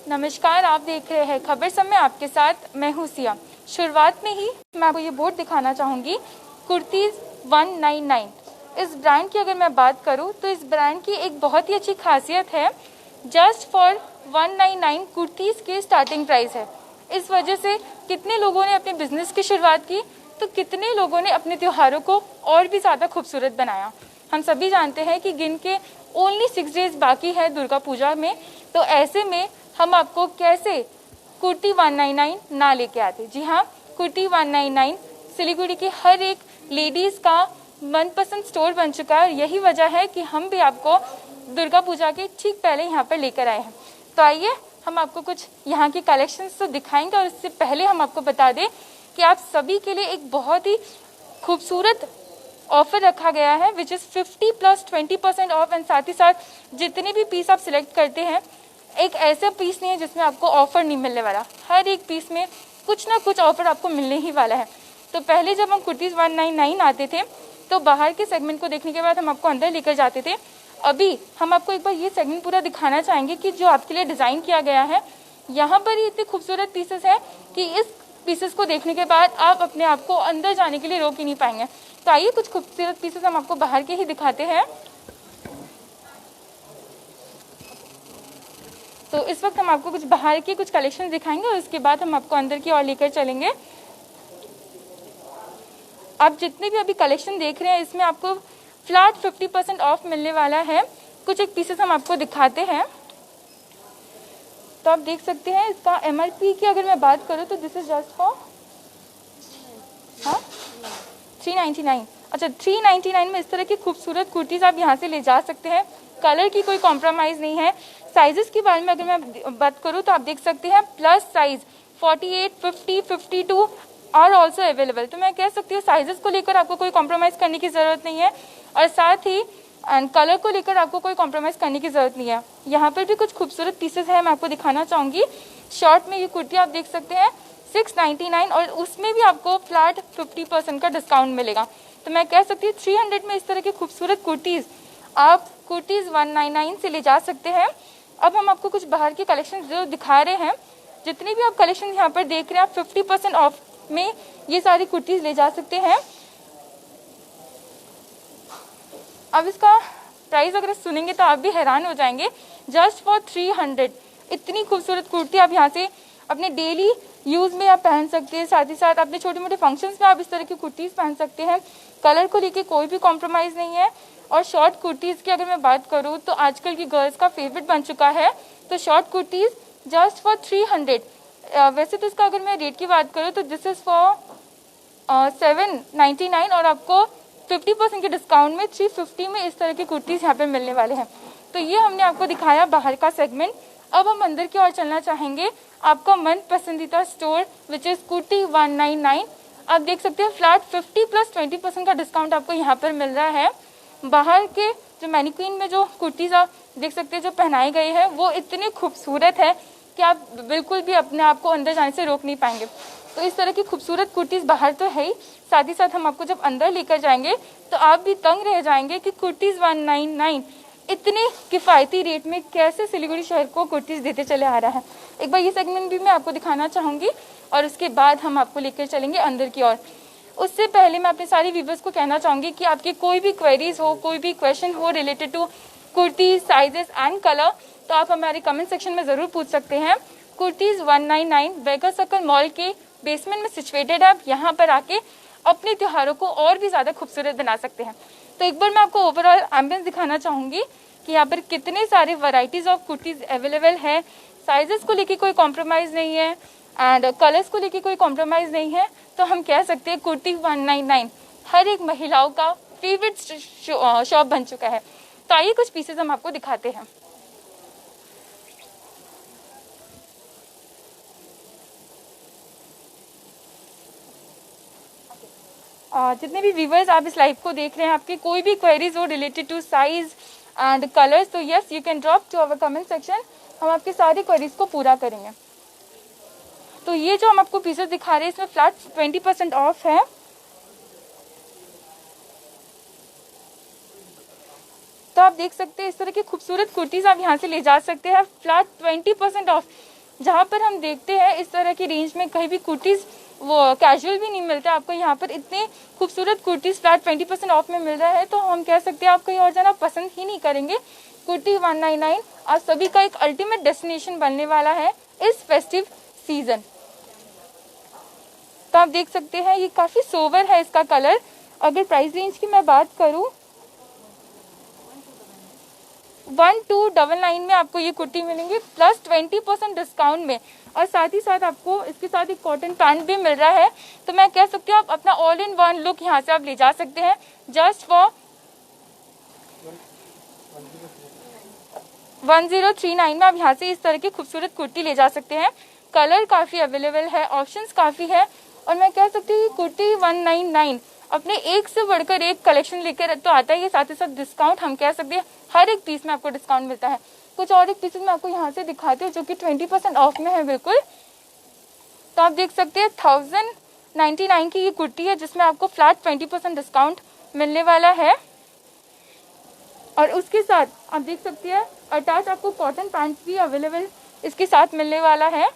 नमस्कार, आप देख रहे हैं खबर समय, आपके साथ मैं हूँ सिया। शुरुआत में ही मैं आपको ये बोर्ड दिखाना चाहूँगी, कुर्तीज़ 199। इस ब्रांड की अगर मैं बात करूँ तो इस ब्रांड की एक बहुत ही अच्छी खासियत है, जस्ट फॉर 199 कुर्तीज़ के स्टार्टिंग प्राइस है। इस वजह से कितने लोगों ने अपने बिजनेस की शुरुआत की, तो कितने लोगों ने अपने त्योहारों को और भी ज़्यादा खूबसूरत बनाया। हम सभी जानते हैं कि गिन के ओनली 6 डेज बाकी है दुर्गा पूजा में, तो ऐसे में हम आपको कैसे कुर्ती 199 ना लेके आते। जी हाँ, कुर्ती 199 सिलीगुड़ी की हर एक लेडीज़ का मनपसंद स्टोर बन चुका है। यही वजह है कि हम भी आपको दुर्गा पूजा के ठीक पहले यहाँ पर लेकर आए हैं। तो आइए हम आपको कुछ यहाँ की कलेक्शंस तो दिखाएंगे, और इससे पहले हम आपको बता दें कि आप सभी के लिए एक बहुत ही खूबसूरत ऑफर रखा गया है, विच इज़ 50+20% ऑफ। एंड साथ ही साथ जितने भी पीस आप सिलेक्ट करते हैं, एक ऐसा पीस नहीं है जिसमें आपको ऑफर नहीं मिलने वाला। हर एक पीस में कुछ ना कुछ ऑफर आपको मिलने ही वाला है। तो पहले जब हम कुर्तीज़ 199 आते थे तो बाहर के सेगमेंट को देखने के बाद हम आपको अंदर लेकर जाते थे। अभी हम आपको एक बार ये सेगमेंट पूरा दिखाना चाहेंगे कि जो आपके लिए डिज़ाइन किया गया है, यहाँ पर ही इतने खूबसूरत पीसेस हैं कि इस पीसेस को देखने के बाद आप अपने आप को अंदर जाने के लिए रोक ही नहीं पाएंगे। तो आइए कुछ खूबसूरत पीसेस हम आपको बाहर के ही दिखाते हैं। तो इस वक्त हम आपको कुछ बाहर की कुछ कलेक्शन दिखाएंगे और उसके बाद हम आपको अंदर की ओर लेकर चलेंगे। आप जितने भी अभी कलेक्शन देख रहे हैं, इसमें आपको फ्लैट 50% ऑफ मिलने वाला है। कुछ एक पीसेस हम आपको दिखाते हैं। तो आप देख सकते हैं, इसका MRP की अगर मैं बात करूँ तो दिस इज जस्ट फॉर 399। अच्छा, 399 में इस तरह की खूबसूरत कुर्तीज़ आप यहाँ से ले जा सकते हैं। कलर की कोई कॉम्प्रोमाइज़ नहीं है। साइजेस के बारे में अगर मैं बात करूँ तो आप देख सकते हैं, plus size 48, 50, 52 are also available. तो मैं कह सकती हूँ साइजेस को लेकर आपको कोई कॉम्प्रोमाइज़ करने की ज़रूरत नहीं है, और साथ ही कलर को लेकर आपको कोई कॉम्प्रोमाइज़ करने की ज़रूरत नहीं है। यहाँ पर भी कुछ खूबसूरत पीसेस है, मैं आपको दिखाना चाहूँगी। शॉर्ट में ये कुर्ती आप देख सकते हैं 699, और उसमें भी आपको फ्लैट 50% का डिस्काउंट मिलेगा। तो मैं कह सकती हूँ 300 में इस तरह की खूबसूरत कुर्तीज़ आप कुर्तीज़ 199 से ले जा सकते हैं। अब हम आपको कुछ बाहर की कलेक्शन जो दिखा रहे हैं, जितनी भी आप कलेक्शन यहाँ पर देख रहे हैं, आप 50% ऑफ में ये सारी कुर्तीज़ ले जा सकते हैं। अब इसका प्राइस अगर सुनेंगे तो आप भी हैरान हो जाएंगे, जस्ट फॉर 300 इतनी खूबसूरत कुर्ती आप यहाँ से अपने डेली यूज़ में आप पहन सकते हैं। साथ ही साथ अपने छोटे मोटे फंक्शंस में आप इस तरह की कुर्तीज़ पहन सकते हैं। कलर को लेके कोई भी कॉम्प्रोमाइज़ नहीं है। और शॉर्ट कुर्तीज़ की अगर मैं बात करूँ तो आजकल की गर्ल्स का फेवरेट बन चुका है। तो शॉर्ट कुर्तीज़ जस्ट फॉर 300। वैसे तो इसका अगर मैं रेट की बात करूँ तो दिस इज़ फॉर 799, और आपको 50% के डिस्काउंट में 350 में इस तरह की कुर्तीज़ यहाँ पर मिलने वाले हैं। तो ये हमने आपको दिखाया बाहर का सेगमेंट। अब हम अंदर की ओर चलना चाहेंगे। आपका मन पसंदीदा स्टोर विच इज़ कुर्ती 199। आप देख सकते हैं फ्लैट 50+20% का डिस्काउंट आपको यहाँ पर मिल रहा है। बाहर के जो मैनिक्विन में जो कुर्तीज़ आप देख सकते हैं जो पहनाई गई है, वो इतनी खूबसूरत है कि आप बिल्कुल भी अपने आप को अंदर जाने से रोक नहीं पाएंगे। तो इस तरह की खूबसूरत कुर्तीज़ बाहर तो है ही, साथ ही साथ हम आपको जब अंदर लेकर जाएंगे तो आप भी तंग रह जाएंगे कि कुर्तीज़ 199 इतने किफ़ायती रेट में कैसे सिलीगुड़ी शहर को कुर्तीज़ देते चले आ रहा है। एक बार ये सेगमेंट भी मैं आपको दिखाना चाहूँगी, और उसके बाद हम आपको लेकर चलेंगे अंदर की ओर। उससे पहले मैं अपने सारे व्यूवर्स को कहना चाहूँगी कि आपकी कोई भी क्वेरीज हो, कोई भी क्वेश्चन हो related to kurtis, sizes and colour, तो आप हमारे कमेंट सेक्शन में ज़रूर पूछ सकते हैं। कुर्तीज़ 199 वेगा सर्कल मॉल के बेसमेंट में सिचुएटेड है। आप यहाँ पर आके अपने त्योहारों को और भी ज़्यादा खूबसूरत बना सकते हैं। तो एक बार मैं आपको ओवरऑल एम्बियंस दिखाना चाहूँगी कि यहाँ पर कितने सारे वैरायटीज़ ऑफ कुर्तीज़ अवेलेबल है। साइजेस को लेके कोई कॉम्प्रोमाइज़ नहीं है, एंड कलर्स को लेके कोई कॉम्प्रोमाइज़ नहीं है। तो हम कह सकते हैं कुर्ती 199 हर एक महिलाओं का फेवरेट शॉप बन चुका है। तो आइए कुछ पीसेस हम आपको दिखाते हैं। जितने भी व्यूवर्स आप इस लाइव को देख रहे हैं, आपकी कोई भी क्वेरीज हो related to size and colours, तो yes you can drop to our comment section. हम आपकी सारी क्वेरीज को पूरा करेंगे। तो ये जो हम आपको पीसेस दिखा रहे हैं, इसमें फ्लैट 20% ऑफ है। तो आप देख सकते हैं इस तरह की खूबसूरत कुर्तीज़ आप यहाँ से ले जा सकते हैं फ्लैट 20% ऑफ। जहाँ पर हम देखते हैं इस तरह की रेंज में कहीं भी कुर्तीज़ वो कैजुअल भी नहीं मिलता, आपको यहाँ पर इतने खूबसूरत कुर्तीज़ फ्लैट 20% ऑफ में मिल रहा है, तो हम कह सकते हैं आप कहीं और जाना पसंद ही नहीं करेंगे। कुर्ती 199 आप सभी का एक अल्टीमेट डेस्टिनेशन बनने वाला है इस फेस्टिव सीजन। तो आप देख सकते हैं ये काफ़ी सोवर है इसका कलर। अगर प्राइस रेंज की मैं बात करूँ 1299 में आपको ये कुर्ती मिलेंगी प्लस 20% डिस्काउंट में, और साथ ही साथ आपको इसके साथ एक कॉटन पैंट भी मिल रहा है। तो मैं कह सकती हूँ आप अपना ऑल इन वन लुक यहाँ से आप ले जा सकते हैं जस्ट फॉर 1039 में। आप यहाँ से इस तरह की खूबसूरत कुर्ती ले जा सकते हैं। कलर काफ़ी अवेलेबल है, ऑप्शंस काफ़ी है, और मैं कह सकती हूँ कुर्ती 199 अपने एक से बढ़कर एक कलेक्शन लेकर तो आता है। ये साथ ही साथ डिस्काउंट हम कह सकते हैं हर एक पीस में आपको डिस्काउंट मिलता है। कुछ और एक पीसेस में आपको यहाँ से दिखाते हैं जो कि 20% ऑफ में है बिल्कुल। तो आप देख सकते हैं 1099 की ये कुर्ती है जिसमें आपको फ्लैट 20% डिस्काउंट मिलने वाला है, और उसके साथ आप देख सकते हैं अटैच आपको कॉटन पैंट भी अवेलेबल इसके साथ मिलने वाला है।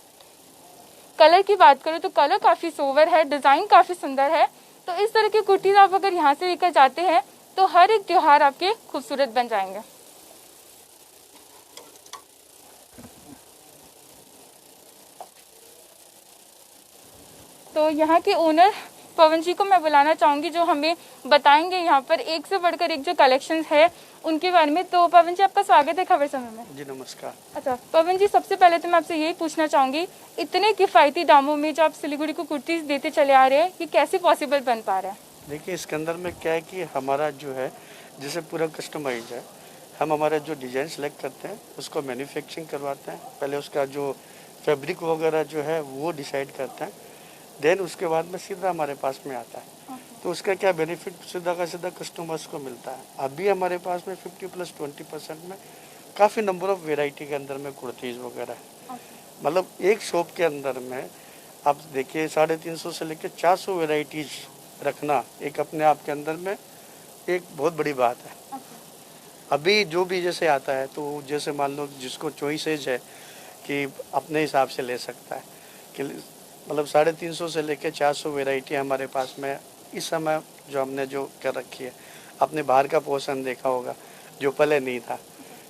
कलर की बात करूँ तो कलर काफ़ी सोवर है, डिज़ाइन काफ़ी सुंदर है। तो इस तरह की कुर्तीज़ आप अगर यहाँ से लेकर जाते हैं तो हर एक त्योहार आपके खूबसूरत बन जाएंगे। तो यहाँ के ओनर पवन जी को मैं बुलाना चाहूँगी जो हमें बताएंगे यहाँ पर एक से बढ़कर एक जो कलेक्शंस है उनके बारे में। तो पवन जी आपका स्वागत है खबर समय में। जी नमस्कार। अच्छा पवन जी, सबसे पहले तो मैं आपसे यही पूछना चाहूँगी इतने किफ़ायती दामों में जो आप सिलीगुड़ी को कुर्तीज़ देते चले आ रहे हैं, ये कैसे पॉसिबल बन पा रहा है? देखिए इसके अंदर में क्या है कि हमारा जो है जैसे पूरा कस्टमाइज है, हम हमारा जो डिज़ाइन सेलेक्ट करते हैं उसको मैन्युफैक्चरिंग करवाते हैं, पहले उसका जो फैब्रिक वगैरह जो है वो डिसाइड करते हैं, देन उसके बाद में सीधा हमारे पास में आता है। तो उसका क्या बेनिफिट सीधा का सीधा कस्टमर्स को मिलता है। अभी हमारे पास में 50+20% में काफ़ी नंबर ऑफ़ वेराइटी के अंदर में कुर्तीज़ वगैरह है। मतलब एक शॉप के अंदर में आप देखिए 350 से लेकर 400 वेराइटीज़ रखना एक अपने आप के अंदर में एक बहुत बड़ी बात है। अभी जो भी जैसे आता है तो जैसे मान लो जिसको चॉइसेज है कि अपने हिसाब से ले सकता है कि मतलब 350 से लेकर 400 वेराइटी हमारे पास में इस समय जो हमने जो कर रखी है। आपने बाहर का पोर्शन देखा होगा जो पहले नहीं था,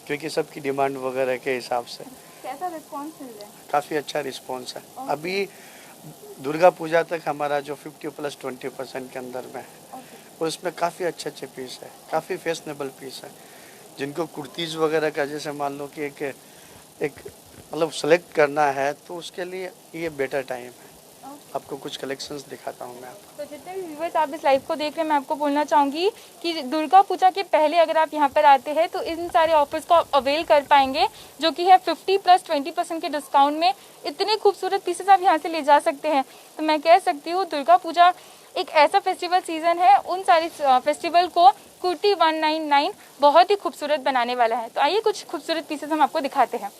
क्योंकि सबकी डिमांड वगैरह के हिसाब से। कैसा रिस्पॉन्स मिल रहा है? काफ़ी अच्छा रिस्पॉन्स है। अभी दुर्गा पूजा तक हमारा जो 50+20% के अंदर में है और उसमें काफ़ी अच्छे अच्छे पीस है, काफ़ी फैशनेबल पीस है। जिनको कुर्तीज़ वगैरह का जैसे मान लो कि एक मतलब सेलेक्ट करना है तो उसके लिए ये बेटर टाइम है। आपको कुछ कलेक्शंस दिखाता हूँ मैं आपको। तो जितने भी व्यूअर्स आप इस लाइव को देख रहे हैं मैं आपको बोलना चाहूँगी कि दुर्गा पूजा के पहले अगर आप यहाँ पर आते हैं तो इन सारे ऑफर्स को आप अवेल कर पाएंगे जो कि है 50+20% के डिस्काउंट में। इतने खूबसूरत पीसेस आप यहाँ से ले जा सकते हैं। तो मैं कह सकती हूँ दुर्गा पूजा एक ऐसा फेस्टिवल सीजन है, उन सारी फेस्टिवल को कुर्ती 199 बहुत ही खूबसूरत बनाने वाला है। तो आइए कुछ खूबसूरत पीसेस हम आपको दिखाते हैं।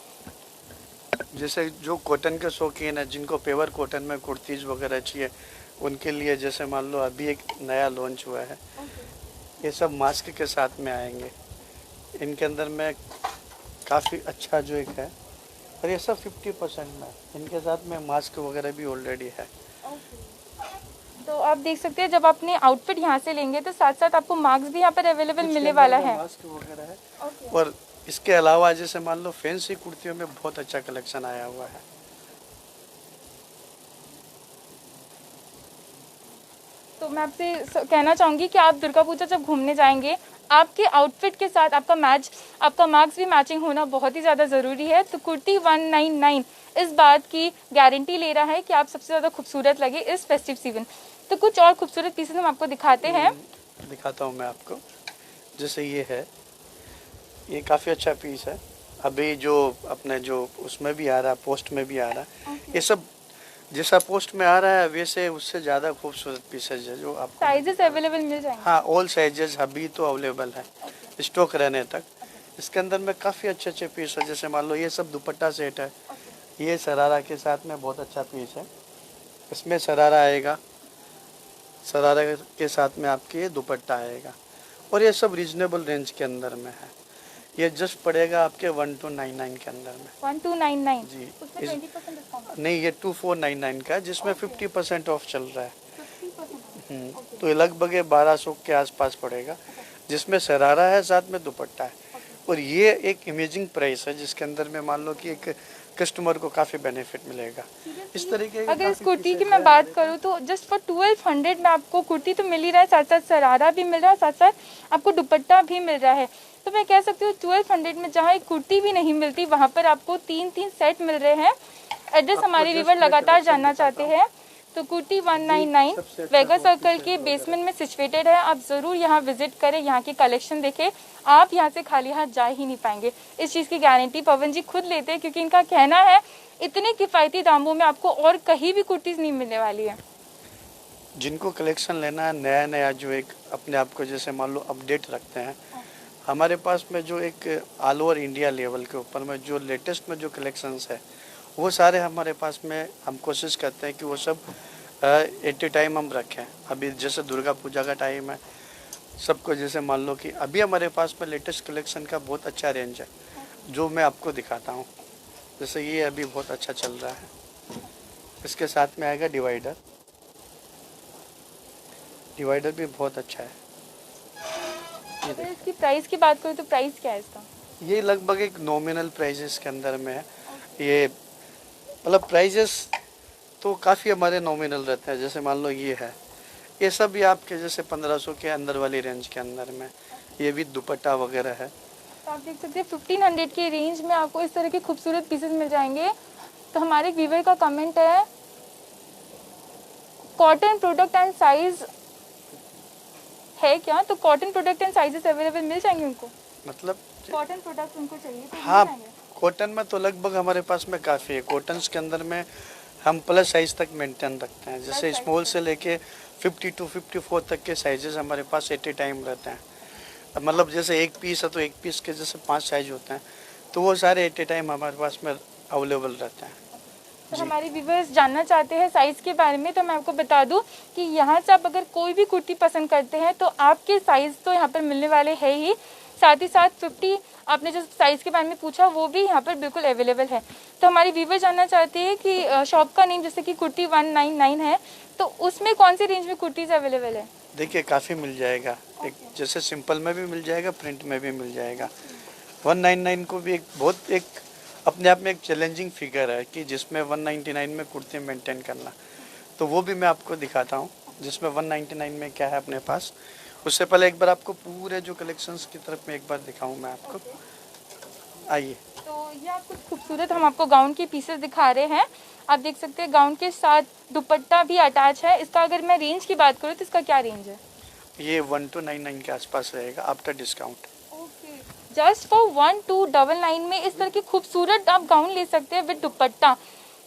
जैसे जो कॉटन के शौकीन है, जिनको पेवर कॉटन में कुर्तीज़ वगैरह चाहिए, उनके लिए जैसे मान लो अभी एक नया लॉन्च हुआ है। ये सब मास्क के साथ में आएंगे। इनके अंदर में काफ़ी अच्छा जो एक है, और ये सब 50% में, इनके साथ में मास्क वगैरह भी ऑलरेडी है। तो आप देख सकते हैं जब आपने आउटफिट यहाँ से लेंगे तो साथ साथ आपको मास्क भी यहाँ पर अवेलेबल मिलने वाला है। मास्क वगैरह है। और इसके अलावा जैसे मान लो फैंसी कुर्तियों में बहुत अच्छा कलेक्शन आया हुआ है। तो मैं आपसे कहना चाहूँगी कि आप दुर्गा पूजा जब घूमने जाएंगे आपके आउटफिट के साथ आपका मार्क्स भी मैचिंग होना बहुत ही ज़्यादा ज़रूरी है। तो कुर्ती 199 इस बात की गारंटी ले रहा है कि आप सबसे ज़्यादा खूबसूरत लगे इस फेस्टिव सीजन। तो कुछ और खूबसूरत पीसेस हम आपको दिखाते हैं। दिखाता हूँ मैं आपको। जैसे ये है, ये काफ़ी अच्छा पीस है। अभी जो अपने जो उसमें भी आ रहा है, पोस्ट में भी आ रहा है। ये सब जैसा पोस्ट में आ रहा है वैसे उससे ज़्यादा खूबसूरत पीसेज है जो आपको साइजेस अवेलेबल मिल जाएंगे। हाँ, ऑल साइजेस अभी तो अवेलेबल है स्टॉक रहने तक। इसके अंदर में काफ़ी अच्छे अच्छे पीस है। जैसे मान लो ये सब दुपट्टा सेट है, ये शरारा के साथ में बहुत अच्छा पीस है। इसमें शरारा आएगा, शरारा के साथ में आपके ये दुपट्टा आएगा, और ये सब रीजनेबल रेंज के अंदर में है। ये जस्ट पड़ेगा आपके 1299 के अंदर में। 1299 जी। उसमें 20% डिस्काउंट नहीं, ये 2499 का है, जिसमें 50% ऑफ चल रहा है। 50%। तो ये लगभग 1200 के आसपास पड़ेगा, जिसमें शरारा है, साथ में दुपट्टा है। और ये एक इमेजिंग प्राइस है, जिसके अंदर में मान लो कि एक कस्टमर को काफ़ी बेनिफिट मिलेगा। इस तरीके अगर इस कुर्ती की मैं बात करूँ तो जस्ट फॉर 1200 में आपको कुर्ती तो मिल ही रहा है, साथ साथ शरारा भी मिल रहा है, साथ साथ आपको दुपट्टा भी मिल रहा है। तो मैं कह सकती हूँ 1200 में जहाँ एक कुर्ती भी नहीं मिलती वहाँ पर आपको 3 सेट मिल रहे हैं। एड्रेस हमारे व्यूअर लगातार जानना चाहते हैं तो कुर्ती 199 वेगा सर्कल के बेसमेंट में सिचुएटेड है। आप जरूर यहाँ विजिट करें, यहाँ की कलेक्शन देखें, आप यहाँ से खाली हाथ जा ही नहीं पाएंगे। इस चीज़ की गारंटी पवन जी खुद लेते हैं, क्योंकि इनका कहना है इतने किफ़ायती दामों में आपको और कहीं भी कुर्तीज़ नहीं मिलने वाली है। जिनको कलेक्शन लेना है, नया नया जो एक अपने आप को जैसे मान लो अपडेट रखते हैं, हमारे पास में जो एक ऑल ओवर इंडिया लेवल के ऊपर में जो लेटेस्ट में जो कलेक्शंस है, वो सारे हमारे पास में हम कोशिश करते हैं कि वो सब एट ए टाइम हम रखें। अभी जैसे दुर्गा पूजा का टाइम है, सबको जैसे मान लो कि अभी हमारे पास में लेटेस्ट कलेक्शन का बहुत अच्छा रेंज है, जो मैं आपको दिखाता हूँ। जैसे ये अभी बहुत अच्छा चल रहा है। इसके साथ में आएगा डिवाइडर। डिवाइडर भी बहुत अच्छा है। अगर इसकी प्राइस की बात करूँ तो प्राइस क्या है इसका? ये लगभग एक नॉमिनल प्राइजेस के अंदर में है। ये मतलब प्राइजेस तो काफ़ी हमारे नॉमिनल रहते हैं। जैसे मान लो ये है, ये सब भी आपके जैसे 1500 के अंदर वाली रेंज के अंदर में, ये भी दुपट्टा वगैरह है। तो आप देख सकते हैं 1500 के रेंज में आपको इस तरह के खूबसूरत पीसेस मिल जाएंगे। तो हमारे व्यूवर का कमेंट है कॉटन प्रोडक्ट एंड साइज है क्या? तो cotton product and sizes available मिल जाएंगे उनको? मतलब कॉटन प्रोडक्ट उनको चाहिए तो हाँ, मिल जाएंगे? कॉटन में तो लगभग हमारे पास में काफ़ी है। कॉटन्स के अंदर में हम प्लस साइज तक मेंटेन रखते हैं। जैसे स्मॉल से लेके 50 to 54 तक के साइजेस हमारे पास एट ए टाइम रहते हैं। मतलब जैसे एक पीस है तो एक पीस के जैसे 5 साइज होते हैं, तो वो सारे एट ए टाइम हमारे पास में अवेलेबल रहते हैं। तो हमारे व्यूवर्स जानना चाहते हैं साइज़ के बारे में, तो मैं आपको बता दूं कि यहाँ से आप अगर कोई भी कुर्ती पसंद करते हैं तो आपके साइज़ तो यहाँ पर मिलने वाले हैं ही, साथ ही साथ 50 आपने जो साइज़ के बारे में पूछा वो भी यहाँ पर बिल्कुल अवेलेबल है। तो हमारे व्यूवर जानना चाहते हैं कि शॉप का नेम जैसे कि कुर्ती 199 है, तो उसमें कौन सी रेंज में कुर्तीज़ अवेलेबल है? देखिए काफ़ी मिल जाएगा। एक जैसे सिंपल में भी मिल जाएगा, प्रिंट में भी मिल जाएगा। 199 को भी एक बहुत एक अपने आप में एक चैलेंजिंग फिगर है कि जिसमें 199 में कुर्ती मेंटेन करना, तो वो भी मैं आपको दिखाता हूँ जिसमें 199 में क्या है अपने पास। उससे पहले एक बार आपको पूरे जो कलेक्शंस की तरफ में एक बार दिखाऊँ मैं आपको। आइए। तो ये आप कुछ खूबसूरत हम आपको गाउन के पीसेस दिखा रहे हैं। आप देख सकते हैं गाउन के साथ दुपट्टा भी अटैच है। इसका अगर मैं रेंज की बात करूँ तो इसका क्या रेंज है? ये 1299 के आसपास रहेगा आफ्टर डिस्काउंट। जस्ट फॉर 1299 में इस तरह की खूबसूरत आप गाउन ले सकते हैं विद दुपट्टा।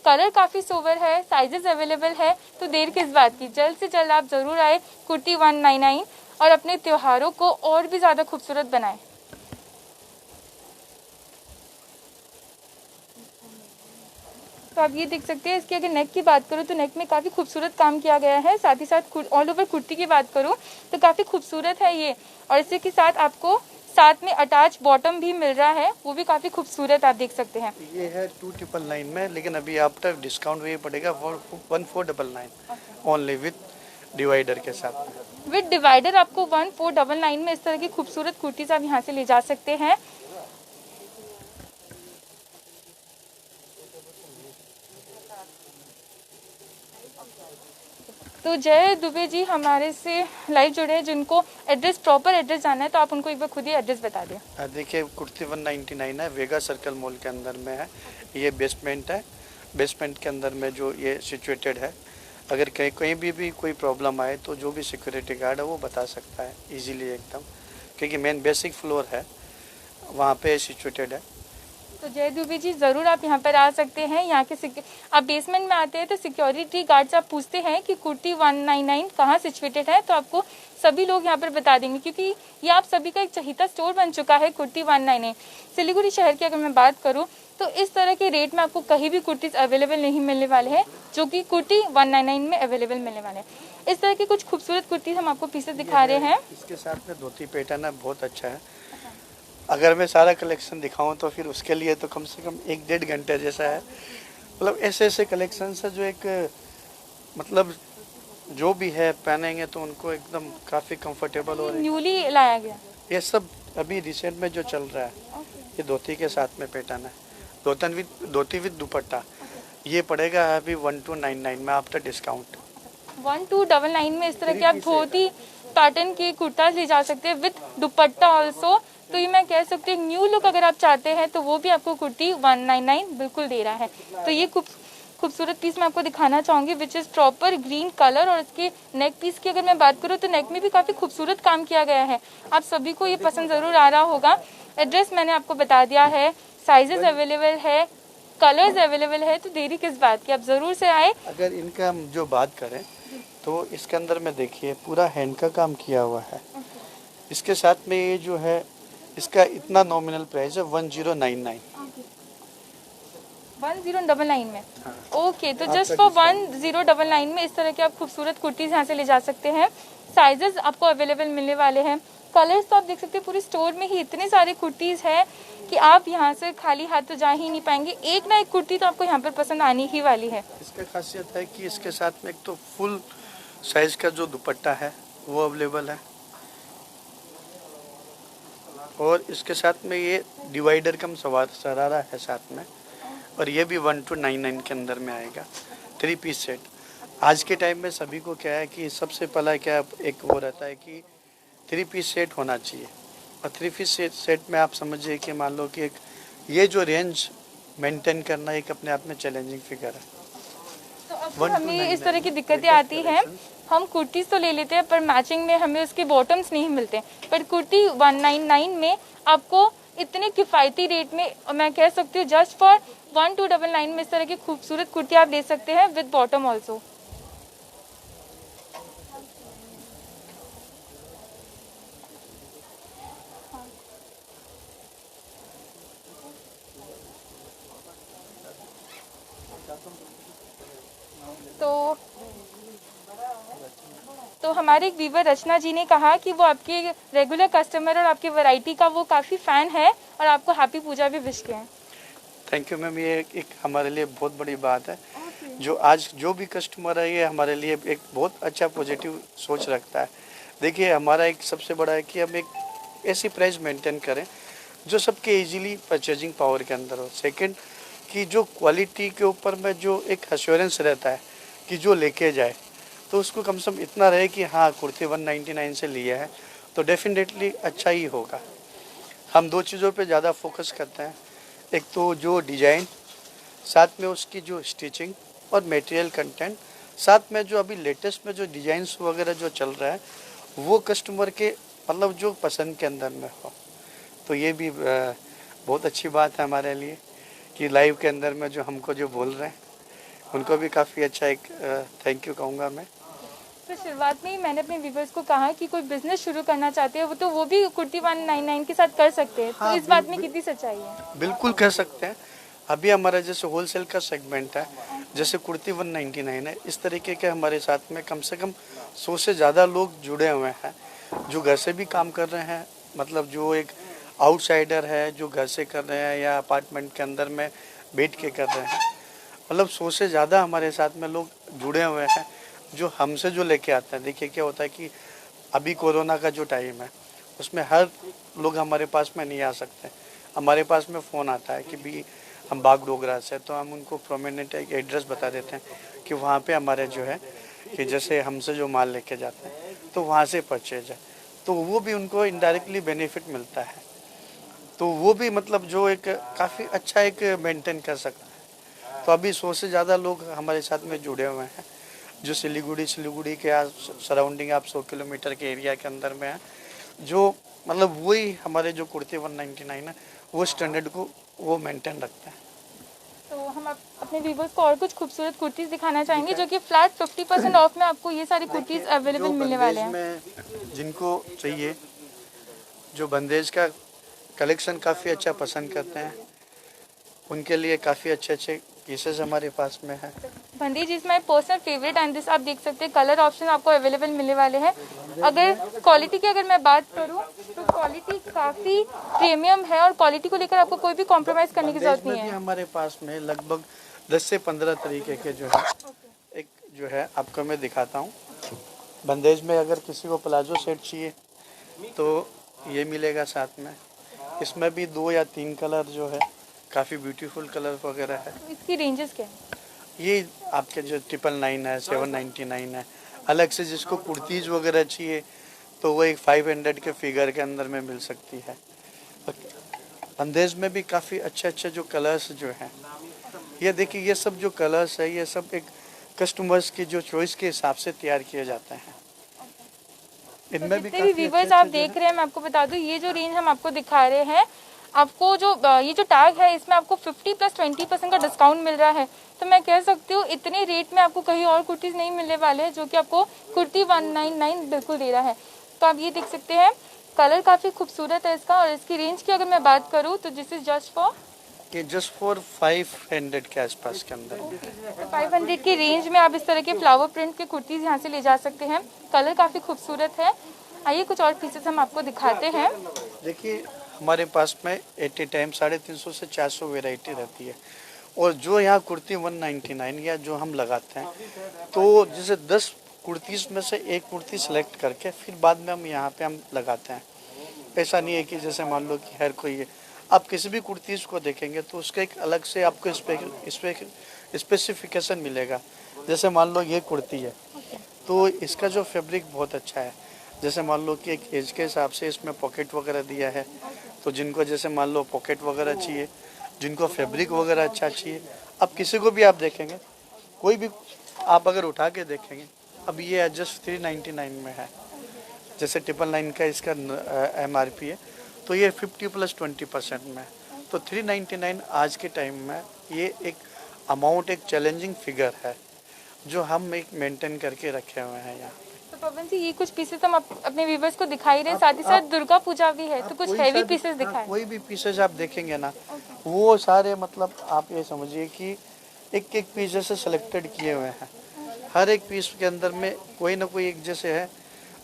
कलर काफ़ी सोवर है, साइजेस अवेलेबल है, तो देर किस बात की, जल्द से जल्द आप ज़रूर आए कुर्ती 199 और अपने त्योहारों को और भी ज़्यादा खूबसूरत बनाएं। तो आप ये देख सकते हैं। इसकी अगर नेक की बात करूँ तो नेक में काफ़ी खूबसूरत काम किया गया है। साथ ही साथ ऑल ओवर कुर्ती की बात करूँ तो काफ़ी खूबसूरत है ये, और इसी के साथ आपको साथ में अटैच बॉटम भी मिल रहा है, वो भी काफ़ी खूबसूरत आप देख सकते हैं। ये है 2999 में, लेकिन अभी आफ्टर डिस्काउंट ये पड़ेगा 1499 ओनली विद डिवाइडर के साथ। विद डिवाइडर आपको 1499 में इस तरह की खूबसूरत कुर्तीज आप यहाँ से ले जा सकते हैं। तो जय दुबे जी हमारे से लाइव जुड़े हैं, जिनको एड्रेस प्रॉपर एड्रेस जानना है तो आप उनको एक बार खुद ही एड्रेस बता दें। देखिए कुर्ती 199 है, वेगा सर्कल मॉल के अंदर में है। ये बेसमेंट है, बेसमेंट के अंदर में जो ये सिचुएटेड है। अगर कहीं भी कोई प्रॉब्लम आए तो जो भी सिक्योरिटी गार्ड है वो बता सकता है इजीली एकदम, क्योंकि मेन बेसिक फ्लोर है वहाँ पे सिचुएटेड है। तो जय दुबे जी ज़रूर आप यहाँ पर आ सकते हैं। यहाँ के आप बेसमेंट में आते हैं तो सिक्योरिटी गार्ड से आप पूछते हैं कि कुर्ती 199 कहाँ सिचुएटेड है, तो आपको सभी लोग यहाँ पर बता देंगे, क्योंकि ये आप सभी का एक चहीता स्टोर बन चुका है कुर्ती 199। सिलीगुड़ी शहर की अगर मैं बात करूँ तो इस तरह के रेट में आपको कहीं भी कुर्तीज़ अवेलेबल नहीं मिलने वाले हैं जो कि कुर्ती 199 में अवेलेबल मिलने वाले हैं। इस तरह की कुछ खूबसूरत कुर्तीज़ हम आपको पीसेस दिखा रहे हैं। इसके साथ में धोती पैटर्न है, बहुत अच्छा है। अगर मैं सारा कलेक्शन दिखाऊं तो फिर उसके लिए तो कम से कम 1-1.5 घंटे जैसा है। मतलब ऐसे ऐसे कलेक्शन है जो एक मतलब जो भी है पहनेंगे तो उनको एकदम काफ़ी कंफर्टेबल हो रही है। न्यूली लाया गया ये सब अभी रिसेंट में जो चल रहा है, ये धोती के साथ में पैटर्न है, धोती विद दुपट्टा। ये पड़ेगा अभी 1299 में आफ्टर डिस्काउंट। 1299 में इस तरह के आप धोती पैटर्न के कुर्ता ले जा सकते हैं विद दुपट्टा ऑल्सो। तो ये मैं कह सकती हूँ न्यू लुक अगर आप चाहते हैं तो वो भी आपको कुर्ती 199 बिल्कुल दे रहा है। तो ये खूबसूरत पीस मैं आपको दिखाना चाहूंगी which is proper green colour. और इसके नेक पीस की अगर मैं बात करूँ तो नेक में भी काफ़ी खूबसूरत काम किया गया है। आप सभी को ये पसंद ज़रूर आ रहा होगा। एड्रेस मैंने आपको बता दिया है, साइजेस अवेलेबल है, कलर्स अवेलेबल है, तो देरी किस बात की, आप ज़रूर से आए। अगर इनका हम जो बात करें तो इसके अंदर में देखिए पूरा हैंड का काम किया हुआ है। इसके साथ में ये जो है इसका इतना नॉमिनल प्राइस है 1099 1099 में। ओके, तो जस्ट फॉर 1099 में इस तरह के आप खूबसूरत कुर्तीज यहाँ से ले जा सकते हैं। साइजेस आपको अवेलेबल मिलने वाले हैं। कलर्स तो आप देख सकते हैं पूरी स्टोर में ही इतने सारे कुर्तीज हैं कि आप यहाँ से खाली हाथ तो जा ही नहीं पाएंगे। एक ना एक कुर्ती तो आपको यहाँ पर पसंद आनी ही वाली है। इसका खासियत है कि इसके साथ में एक तो फुल साइज का जो दुपट्टा है वो अवेलेबल है, और इसके साथ में ये डिवाइडर कम सरारा है साथ में, और ये भी 1299 के अंदर में आएगा। 3 पीस सेट। आज के टाइम में सभी को क्या है कि सबसे पहला क्या एक वो रहता है कि 3 पीस सेट होना चाहिए, और 3 पीस सेट में आप समझिए कि मान लो कि एक ये जो रेंज मेंटेन करना एक अपने आप में चैलेंजिंग फिगर है। तो अक्सर हमें इस तरह की दिक्कतें आती हैं, हम कुर्तीज़ तो ले लेते हैं पर मैचिंग में हमें उसके बॉटम्स नहीं मिलते। पर कुर्ती 199 में आपको इतने किफ़ायती रेट में, मैं कह सकती हूँ जस्ट फॉर 1299 में इस तरह की खूबसूरत कुर्ती आप ले सकते हैं विद बॉटम ऑल्सो। तो हमारे एक व्यूवर रचना जी ने कहा कि वो आपके रेगुलर कस्टमर और आपकी वैरायटी का वो काफ़ी फ़ैन है और आपको हैप्पी पूजा भी विश किया है। थैंक यू मैम, ये एक हमारे लिए बहुत बड़ी बात है। जो आज जो भी कस्टमर है ये हमारे लिए एक बहुत अच्छा पॉजिटिव सोच रखता है। देखिए हमारा एक सबसे बड़ा है कि हम एक ऐसी प्राइस मेंटेन करें जो सबके इजीली परचेजिंग पावर के अंदर हो। सेकंड कि जो क्वालिटी के ऊपर में जो एक एश्योरेंस रहता है कि जो लेके जाए तो उसको कम से कम इतना रहे कि हाँ कुर्ती 199 से लिया है तो डेफिनेटली अच्छा ही होगा। हम 2 चीज़ों पे ज़्यादा फोकस करते हैं, एक तो जो डिज़ाइन, साथ में उसकी जो स्टिचिंग और मटेरियल कंटेंट, साथ में जो अभी लेटेस्ट में जो डिज़ाइंस वगैरह जो चल रहा है वो कस्टमर के मतलब जो पसंद के अंदर में हो। तो ये भी बहुत अच्छी बात है हमारे लिए कि लाइव के अंदर में जो हमको जो बोल रहे हैं उनको भी काफ़ी अच्छा एक थैंक यू कहूँगा मैं। तो शुरुआत में ही मैंने अपने व्यूवर्स को कहा कि कोई बिजनेस शुरू करना चाहते हैं तो वो भी कुर्ती 199 के साथ कर सकते हैं। हाँ, तो इस बात में कितनी सच्चाई है? बिल्कुल कर सकते हैं। अभी हमारा जैसे होलसेल का सेगमेंट है, जैसे कुर्ती 199 है, इस तरीके के हमारे साथ में कम से कम 100 से ज़्यादा लोग जुड़े हुए हैं जो घर से भी काम कर रहे हैं। मतलब जो एक आउटसाइडर है जो घर से कर रहे हैं या अपार्टमेंट के अंदर में बैठ के कर रहे हैं, मतलब 100 से ज़्यादा हमारे साथ में लोग जुड़े हुए हैं जो हमसे जो लेके आते हैं। देखिए क्या होता है कि अभी कोरोना का जो टाइम है उसमें हर लोग हमारे पास में नहीं आ सकते। हमारे पास में फ़ोन आता है कि भी हम बागडोगरा से, तो हम उनको प्रोमिनेंट एक एड्रेस बता देते हैं कि वहाँ पे हमारे जो है कि जैसे हमसे जो माल लेके जाते हैं तो वहाँ से परचेज है, तो वो भी उनको इनडायरेक्टली बेनिफिट मिलता है। तो वो भी मतलब जो एक काफ़ी अच्छा एक मेंटेन कर सकता है। तो अभी 100 से ज़्यादा लोग हमारे साथ में जुड़े हुए हैं जो सिलीगुड़ी के सराउंडिंग आप 100 किलोमीटर के एरिया के अंदर में है, जो मतलब वही हमारे जो कुर्ती 199 है वो स्टैंडर्ड को वो मेंटेन रखता है। तो हम अपने व्यूवर्स को और कुछ खूबसूरत कुर्तीज़ दिखाना चाहेंगे जो कि फ्लैट 50% ऑफ में आपको ये सारी कुर्तीज़ अवेलेबल मिलने वाले हैं। जिनको चाहिए, जो बंदेज का कलेक्शन काफ़ी अच्छा पसंद करते हैं, उनके लिए काफ़ी अच्छे पीसेस हमारे पास में है। Bandhej is my personal favourite and this आप देख सकते हैं कलर ऑप्शन आपको अवेलेबल मिलने वाले हैं। अगर क्वालिटी की अगर मैं बात करूं तो क्वालिटी काफ़ी प्रीमियम है और क्वालिटी को लेकर आपको कोई भी कॉम्प्रोमाइज़ करने की जरूरत नहीं है। हमारे पास में लगभग 10 से 15 तरीके के जो है एक जो है आपको मैं दिखाता हूँ। बंदेज में अगर किसी को प्लाजो सेट चाहिए तो ये मिलेगा साथ में। इसमें भी 2 या 3 कलर जो है काफ़ी ब्यूटीफुल कलर वगैरह है। इसकी रेंजेस क्या है? ये आपके जो 999 है, 799 है। अलग से जिसको कुर्तीज़ वगैरह चाहिए तो वो एक 500 के फिगर के अंदर में मिल सकती है। बंदेज में भी काफ़ी अच्छे जो कलर्स जो हैं, ये देखिए ये सब जो कलर्स है ये सब एक कस्टमर्स की जो चॉइस के हिसाब से तैयार किए जाते हैं। इनमें भी काफी व्यूवर्स आप देख रहे हैं, मैं आपको बता दूं ये जो रेंज हम आपको दिखा रहे हैं, आपको जो ये जो टैग है इसमें आपको 50 + 20% का डिस्काउंट मिल रहा है। तो मैं कह सकती हूँ इतने रेट में आपको कहीं और कुर्तीज़ नहीं मिलने वाले हैं, जो कि आपको कुर्ती 199 बिल्कुल दे रहा है। तो आप ये देख सकते हैं कलर काफ़ी खूबसूरत है इसका। और इसकी रेंज की अगर मैं बात करूँ तो दिस इज जस्ट फॉर 500 के आसपास के अंदर। तो 500 की रेंज में आप इस तरह के फ्लावर प्रिंट के कुर्तीज़ यहाँ से ले जा सकते हैं। कलर काफ़ी खूबसूरत है। आइए कुछ और पीसेस हम आपको दिखाते हैं। देखिए हमारे पास में एट ए टाइम 350 से 400 वेराइटी रहती है। और जो यहाँ कुर्ती 199 या जो हम लगाते हैं तो जैसे 10 कुर्तीज़ में से एक कुर्ती सेलेक्ट करके फिर बाद में हम यहाँ पे हम लगाते हैं। ऐसा नहीं है कि जैसे मान लो कि हर कोई है, आप किसी भी कुर्तीज़ को देखेंगे तो उसका एक अलग से आपको स्पेसिफिकेशन मिलेगा। जैसे मान लो ये कुर्ती है तो इसका जो फैब्रिक बहुत अच्छा है। जैसे मान लो कि एक एज के हिसाब से इसमें पॉकेट वगैरह दिया है, तो जिनको जैसे मान लो पॉकेट वगैरह चाहिए, जिनको फैब्रिक वगैरह अच्छा चाहिए, अब किसी को भी आप देखेंगे, कोई भी आप अगर उठा के देखेंगे, अब ये जस्ट 399 में है। जैसे 999 का इसका MRP है तो ये 50 + 20% में है। तो 399 आज के टाइम में ये एक अमाउंट, एक चैलेंजिंग फिगर है जो हम एक मेंटेन करके रखे हुए हैं यहाँ। तो पवन जी ये कुछ पीसेस हम अपने व्यूवर्स को दिखाई रहे, साथ ही साथ दुर्गा पूजा भी है तो कुछ हैवी पीसेस दिखाएं। कोई भी पीसेस आप देखेंगे ना वो सारे मतलब आप ये समझिए कि एक पीस जैसे सिलेक्टेड किए हुए हैं। हर एक पीस के अंदर में कोई ना कोई एक जैसे है,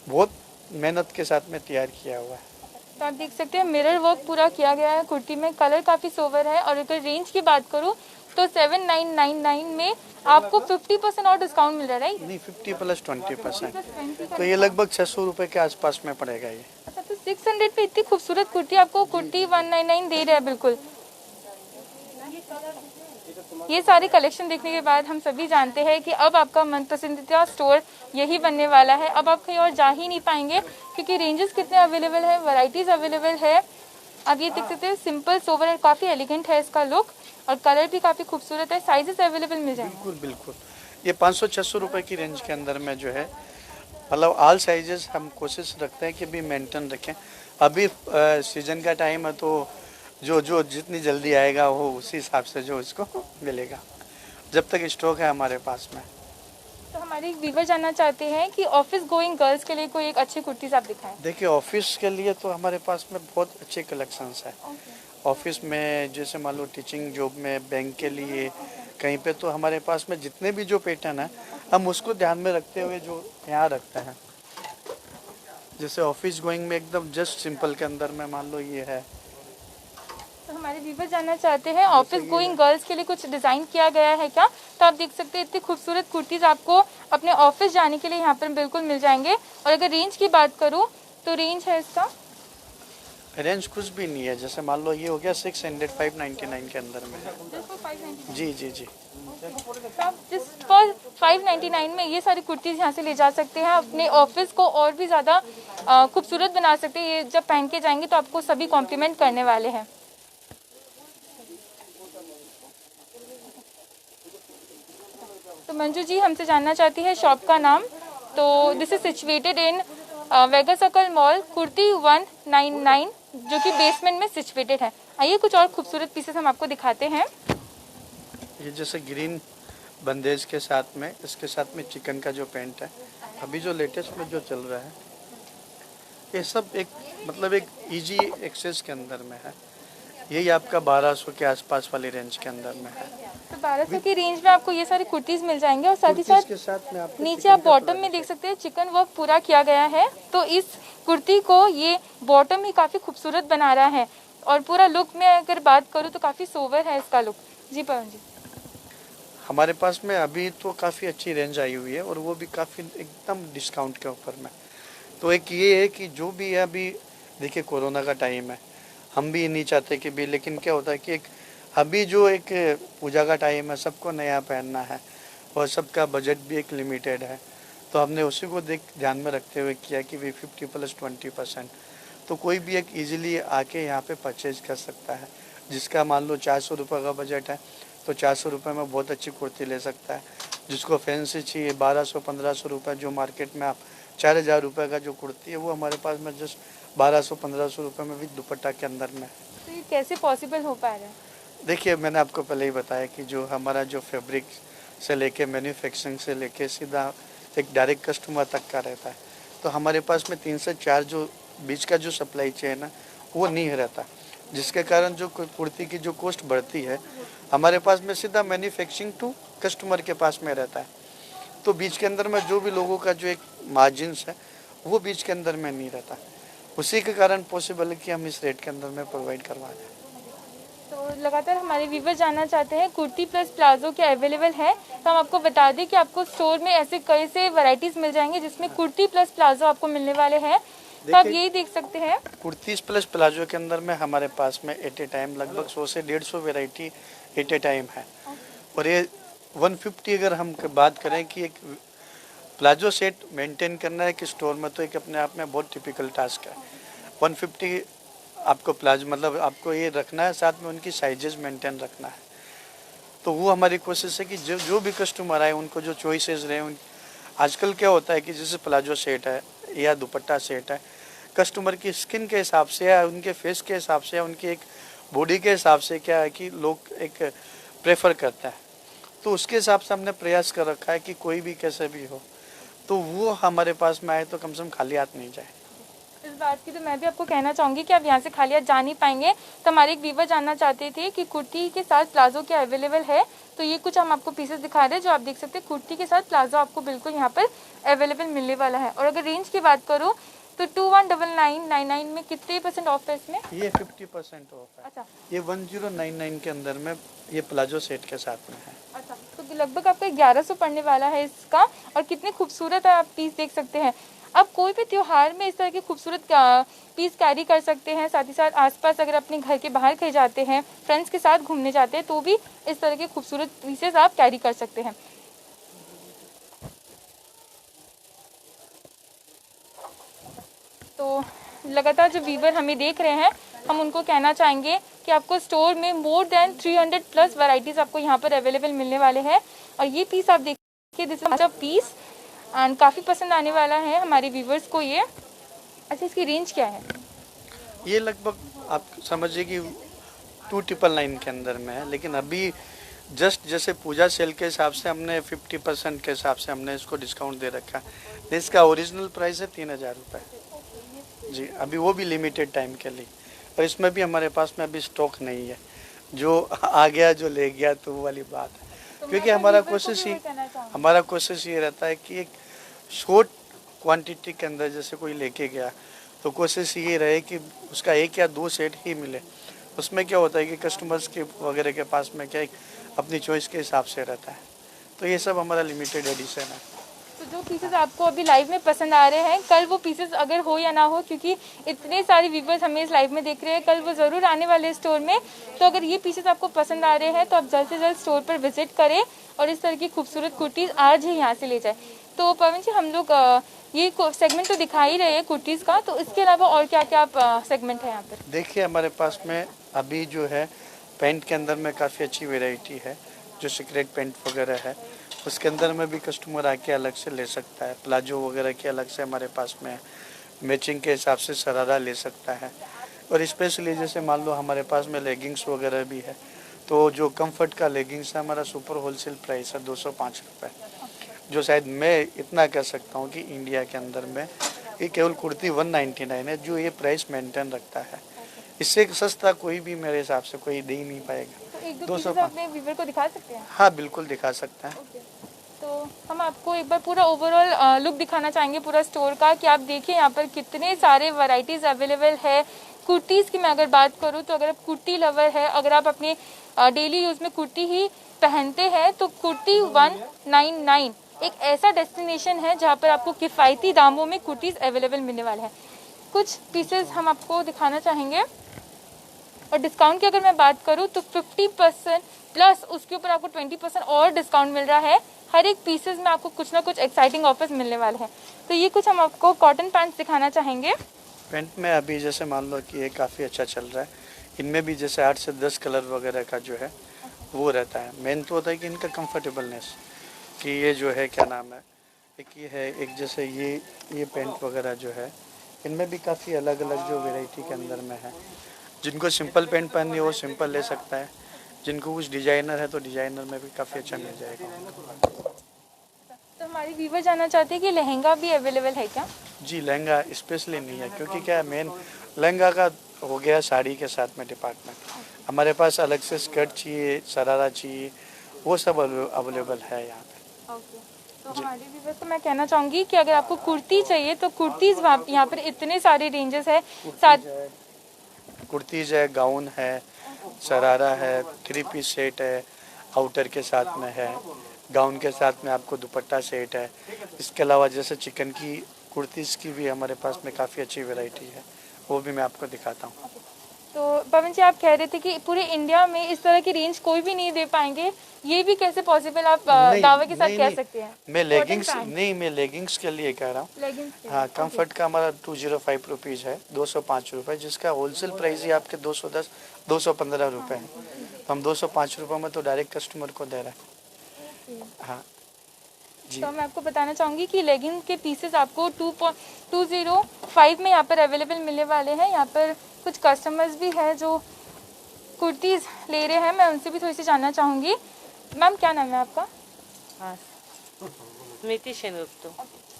बहुत मेहनत के साथ में तैयार किया हुआ है। तो आप देख सकते हैं मिरर वर्क पूरा किया गया है कुर्ती में। कलर काफ़ी सोवर है। और अगर रेंज की बात करूँ तो 7999 में आपको 50% और डिस्काउंट मिल रहा है, राइट? नहीं, 50 + 20%। तो ये लगभग 600 रुपये के आसपास में पड़ेगा ये। अच्छा, तो 600 पे इतनी खूबसूरत कुर्ती आपको कुर्ती 199 दे रहा है बिल्कुल। ये सारे कलेक्शन देखने के बाद हम सभी जानते हैं कि अब आपका मनपसंदीदा स्टोर यही बनने वाला है। अब आप कहीं और जा ही नहीं पाएंगे क्योंकि रेंजेस कितने अवेलेबल है, वैरायटीज अवेलेबल है। आप ये देख सकते हैं सिंपल सोवर और काफ़ी एलिगेंट है इसका लुक और कलर भी काफ़ी खूबसूरत है। साइजेस अवेलेबल मिल जाएंगे। बिल्कुल। ये 500-600 रुपये की रेंज के अंदर में जो है, मतलब ऑल साइजेस हम कोशिश रखते हैं कि भी मेंटेन रखें। अभी सीजन का टाइम है तो जो जितनी जल्दी आएगा वो उसी हिसाब से जो इसको मिलेगा, जब तक स्टॉक है हमारे पास में। तो हमारे एक व्यूवर जानना चाहते हैं कि ऑफिस गोइंग गर्ल्स के लिए कोई एक अच्छी कुर्तीज आप दिखाएं। देखिए ऑफिस के लिए तो हमारे पास में बहुत अच्छे कलेक्शंस है। ऑफिस में जैसे मान लो टीचिंग जॉब में, बैंक के लिए, कहीं पे तो हमारे पास में जितने भी जो पैटर्न है हम उसको ध्यान में रखते हुए जो यहाँ रखते हैं। जैसे ऑफिस गोइंग में एकदम जस्ट सिंपल के अंदर में मान लो ये है। तो हमारे व्यूवर जानना चाहते हैं ऑफिस गोइंग गर्ल्स के लिए कुछ डिज़ाइन किया गया है क्या? तो आप देख सकते हैं इतनी खूबसूरत कुर्तीज़ आपको अपने ऑफिस जाने के लिए यहाँ पर बिल्कुल मिल जाएंगे। और अगर रेंज की बात करूँ तो रेंज है इसका, रेंज कुछ भी नहीं है। जैसे मान लो ये हो गया 599 के अंदर में है। जी जी जी। तो आप जस्ट फॉर 599 में ये सारी कुर्तीज़ यहाँ से ले जा सकते हैं, अपने ऑफिस को और भी ज़्यादा खूबसूरत बना सकते हैं। ये जब पहन के जाएंगे तो आपको सभी कॉम्प्लीमेंट करने वाले हैं। तो मंजू जी हमसे जानना चाहती है शॉप का नाम। तो this is situated in Vega circle mall, kurti 199 जो कि बेसमेंट में सिचुएटेड है। आइए कुछ और खूबसूरत पीसेस हम आपको दिखाते हैं। ये जैसे ग्रीन बंदेज के साथ में, इसके साथ में चिकन का जो पेंट है, अभी जो लेटेस्ट में जो चल रहा है, ये सब एक मतलब एक इजी एक्सेस के अंदर में है। यही आपका 1200 के आसपास वाली रेंज के अंदर में है। तो 1200 की रेंज में आपको ये सारी कुर्तीज़ मिल जाएंगे और साथ ही कुर्तीज़ साथ के साथ में आपको नीचे चिकन आप का बॉटम में देख सकते हैं चिकन वर्क पूरा किया गया है। तो इस कुर्ती को ये बॉटम ही काफ़ी खूबसूरत बना रहा है और पूरा लुक में अगर बात करूँ तो काफ़ी सोवर है इसका लुक। जी पवन जी, हमारे पास में अभी तो काफ़ी अच्छी रेंज आई हुई है और वो भी काफ़ी एकदम डिस्काउंट के ऊपर में। तो एक ये है कि जो भी है अभी देखिए कोरोना का टाइम है, हम भी नहीं चाहते कि भी, लेकिन क्या होता है कि एक अभी जो एक पूजा का टाइम है, सबको नया पहनना है और सबका बजट भी एक लिमिटेड है, तो हमने उसी को ध्यान में रखते हुए किया कि भी 50+20%, तो कोई भी एक इजीली आके यहाँ पे परचेज कर सकता है। जिसका मान लो 400 रुपये का बजट है तो 400 रुपये में बहुत अच्छी कुर्ती ले सकता है। जिसको फैंसी चाहिए 1200-1500 रुपये, जो मार्केट में आप 4000 रुपये का जो कुर्ती है वो हमारे पास में जस्ट 1200-1500 रुपये में भी दुपट्टा के अंदर में है। तो ये कैसे पॉसिबल हो पा रहा है? देखिए मैंने आपको पहले ही बताया कि जो हमारा जो फैब्रिक से लेके मैन्युफैक्चरिंग से लेके सीधा एक डायरेक्ट कस्टमर तक का रहता है, तो हमारे पास में 3 से 4 जो बीच का जो सप्लाई चेन है वो नहीं रहता, जिसके कारण जो कुर्ती की जो कॉस्ट बढ़ती है हमारे पास में सीधा मैन्युफैक्चरिंग टू कस्टमर के पास में रहता है। तो बीच के अंदर में जो भी लोगों का जो एक मार्जिन्स है वो बीच के अंदर में नहीं रहता, उसी के कारण पॉसिबल है कि हम इस रेट के अंदर में प्रोवाइड करवा दें। तो लगातार हमारे व्यूवर जानना चाहते हैं कुर्ती प्लस प्लाजो क्या अवेलेबल है, तो हम आपको बता दें कि आपको स्टोर में ऐसे कई से वैरायटीज मिल जाएंगे जिसमें कुर्ती प्लस प्लाजो आपको मिलने वाले हैं। तो आप यही देख सकते हैं कुर्तीज प्लस प्लाजो के अंदर में हमारे पास में एट ए टाइम लगभग 100 से 150 वेराइटी एट ए टाइम है। और ये 150 अगर हम बात करें कि एक प्लाजो सेट मेंटेन करना है कि स्टोर में, तो एक अपने आप में बहुत टिपिकल टास्क है। 150 आपको प्लाजो मतलब आपको ये रखना है, साथ में उनकी साइजेस मेंटेन रखना है। तो वो हमारी कोशिश है कि जो भी कस्टमर आए उनको जो चॉइसेस रहे उन आजकल क्या होता है कि जैसे प्लाजो सेट है या दुपट्टा सेट है, कस्टमर की स्किन के हिसाब से या उनके फेस के हिसाब से या उनकी एक बॉडी के हिसाब से क्या है कि लोग एक प्रेफर करते हैं, तो उसके हिसाब से हमने प्रयास कर रखा है कि कोई भी कैसे भी हो तो वो हमारे पास में आए तो कम से कम खाली हाथ नहीं जाए। इस बात की तो मैं भी आपको कहना चाहूँगी कि आप यहाँ से खाली हाथ जा नहीं पाएंगे। तो हमारे एक व्यूवर जानना चाहते थे कि कुर्ती के साथ प्लाजो क्या अवेलेबल है, तो ये कुछ हम आपको पीसेस दिखा रहे हैं जो आप देख सकते हैं कुर्ती के साथ प्लाजो आपको बिल्कुल यहाँ पर अवेलेबल मिलने वाला है। और अगर रेंज की बात करूँ तो 219999 में कितने % ऑफ है इसमें? ये 50% ऑफ है। अच्छा, ये 1099 के अंदर में ये प्लाजो सेट के साथ में है। अच्छा, तो लगभग आपको 1100 पड़ने वाला है इसका। और कितने खूबसूरत है आप पीस देख सकते हैं। आप कोई भी त्योहार में इस तरह के खूबसूरत पीस कैरी कर सकते हैं। साथ ही साथ आसपास अगर अपने घर के बाहर कहीं जाते हैं, फ्रेंड्स के साथ घूमने जाते हैं, तो भी इस तरह के खूबसूरत पीसेस आप कैरी कर सकते हैं। तो लगातार जो व्यूवर हमें देख रहे हैं, हम उनको कहना चाहेंगे कि आपको स्टोर में मोर देन 300+ वैरायटीज आपको यहाँ पर अवेलेबल मिलने वाले हैं। और ये पीस आप देखिए, this is a piece and काफ़ी पसंद आने वाला है हमारे व्यूवर्स को ये। अच्छा, इसकी रेंज क्या है? ये लगभग आप समझिए कि 2999 के अंदर में है, लेकिन अभी जस्ट जैसे पूजा सेल के हिसाब से हमने 50% के हिसाब से हमने इसको डिस्काउंट दे रखा है। इसका ओरिजिनल प्राइस है 3000 रुपये जी, अभी वो भी लिमिटेड टाइम के लिए। और इसमें भी हमारे पास में अभी स्टॉक नहीं है, जो आ गया जो ले गया तो वो वाली बात है। तो क्योंकि हमारा कोशिश ये रहता है कि एक शॉर्ट क्वांटिटी के अंदर जैसे कोई लेके गया तो कोशिश ये रहे कि उसका 1 या 2 सेट ही मिले। उसमें क्या होता है कि कस्टमर्स के वगैरह के पास में क्या एक अपनी चॉइस के हिसाब से रहता है। तो ये सब हमारा लिमिटेड एडिशन है। तो जो पीसेस आपको अभी लाइव में पसंद आ रहे हैं, कल वो पीसेस अगर हो या ना हो, क्योंकि इतने सारे व्यूवर्स हमें इस लाइव में देख रहे हैं, कल वो ज़रूर आने वाले हैं स्टोर में। तो अगर ये पीसेस आपको पसंद आ रहे हैं तो आप जल्द से जल्द स्टोर पर विजिट करें और इस तरह की खूबसूरत कुर्तीज़ आज ही यहाँ से ले जाएँ। तो पवन जी, हम लोग ये सेगमेंट तो दिखा ही रहे हैं कुर्तीज़ का, तो इसके अलावा और क्या क्या सेगमेंट है यहाँ पर? देखिए हमारे पास में अभी जो है पेंट के अंदर में काफ़ी अच्छी वेराइटी है, जो सीक्रेट पेंट वगैरह है उसके अंदर में भी कस्टमर आके अलग से ले सकता है। प्लाजो वगैरह के अलग से हमारे पास में मैचिंग के हिसाब से शरारा ले सकता है। और स्पेशली जैसे मान लो हमारे पास में लेगिंग्स वगैरह भी है, तो जो कंफर्ट का लेगिंग्स है हमारा सुपर होलसेल प्राइस है 205 रुपये, जो शायद मैं इतना कह सकता हूँ कि इंडिया के अंदर में ये केवल कुर्ती 199 है जो ये प्राइस मेंटेन रखता है। इससे सस्ता कोई भी मेरे हिसाब से कोई दे ही नहीं पाएगा। तो एक दो 200 पीसेस अपने व्यूवर को दिखा सकते हैं? हाँ बिल्कुल दिखा सकते हैं। ओके, तो हम आपको एक बार पूरा ओवरऑल लुक दिखाना चाहेंगे पूरा स्टोर का, कि आप देखिए यहाँ पर कितने सारे वैरायटीज़ अवेलेबल है। कुर्तीज़ की मैं अगर बात करूँ तो अगर आप कुर्ती लवर है, अगर आप अपने डेली यूज़ में कुर्ती ही पहनते हैं तो कुर्ती 199 एक ऐसा डेस्टिनेशन है जहाँ पर आपको किफ़ायती दामों में कुर्तीज़ अवेलेबल मिलने वाले हैं। कुछ पीसेस हम आपको दिखाना चाहेंगे, और डिस्काउंट की अगर मैं बात करूँ तो 50% प्लस उसके ऊपर आपको 20% और डिस्काउंट मिल रहा है। हर एक पीसेस में आपको कुछ ना कुछ एक्साइटिंग ऑफर्स मिलने वाले हैं। तो ये कुछ हम आपको कॉटन पैंट्स दिखाना चाहेंगे। पेंट में अभी जैसे मान लो कि ये काफ़ी अच्छा चल रहा है, इनमें भी जैसे 8 से 10 कलर वगैरह का जो है वो रहता है। मेन तो होता है कि इनका कंफर्टेबलनेस, कि ये जो है क्या नाम है, एक ये है, एक जैसे ये पेंट वगैरह जो है इनमें भी काफ़ी अलग अलग जो वैरायटी के अंदर में है। जिनको सिंपल पेंट पहननी है वो सिंपल ले सकता है, जिनको कुछ डिजाइनर है तो डिजाइनर में भी काफ़ी अच्छा मिल जाएगा। तो हमारी व्यूवर जानना चाहते हैं कि लहंगा भी अवेलेबल है क्या? जी लहंगा स्पेशली नहीं है, क्योंकि क्या है मेन लहंगा का हो गया साड़ी के साथ में डिपार्टमेंट। हमारे पास अलग से स्कर्ट चाहिए, शरारा चाहिए, वो सब अवेलेबल है यहाँ पे। ओके, तो हमारे व्यूवर को मैं कहना चाहूँगी कि अगर आपको कुर्ती चाहिए तो कुर्तीज़ यहाँ पर इतने सारे रेंजेस है। साथ कुर्तीज है, गाउन है, शरारा है, 3 पीस सेट है, आउटर के साथ में है, गाउन के साथ में आपको दुपट्टा सेट है। इसके अलावा जैसे चिकन की कुर्तीज़ की भी हमारे पास में काफ़ी अच्छी वैरायटी है, वो भी मैं आपको दिखाता हूँ। तो पवन जी, आप कह रहे थे कि पूरे इंडिया में इस तरह की रेंज कोई भी नहीं दे पाएंगे, ये भी कैसे पॉसिबल आप दावे के साथ कह सकते हैं? मैं लेगिंग्स के लिए कह रहा हूँ। लेगिंग्स हाँ, कंफर्ट का हमारा 205 रुपीज़ है, 205 रुपये, जिसका होलसेल प्राइस ही आपके 210 215 रुपये है। तो हम 205 रुपये में तो डायरेक्ट कस्टमर को दे रहे हैं। हाँ जी। तो मैं आपको बताना चाहूँगी कि लेगिंग के पीसेस आपको 205 में यहाँ पर अवेलेबल मिलने वाले हैं। यहाँ पर कुछ कस्टमर्स भी हैं जो कुर्तीज़ ले रहे हैं, मैं उनसे भी थोड़ी सी जानना चाहूँगी। मैम, क्या नाम है आपका? हाँ, स्मृति सेनगुप्ता।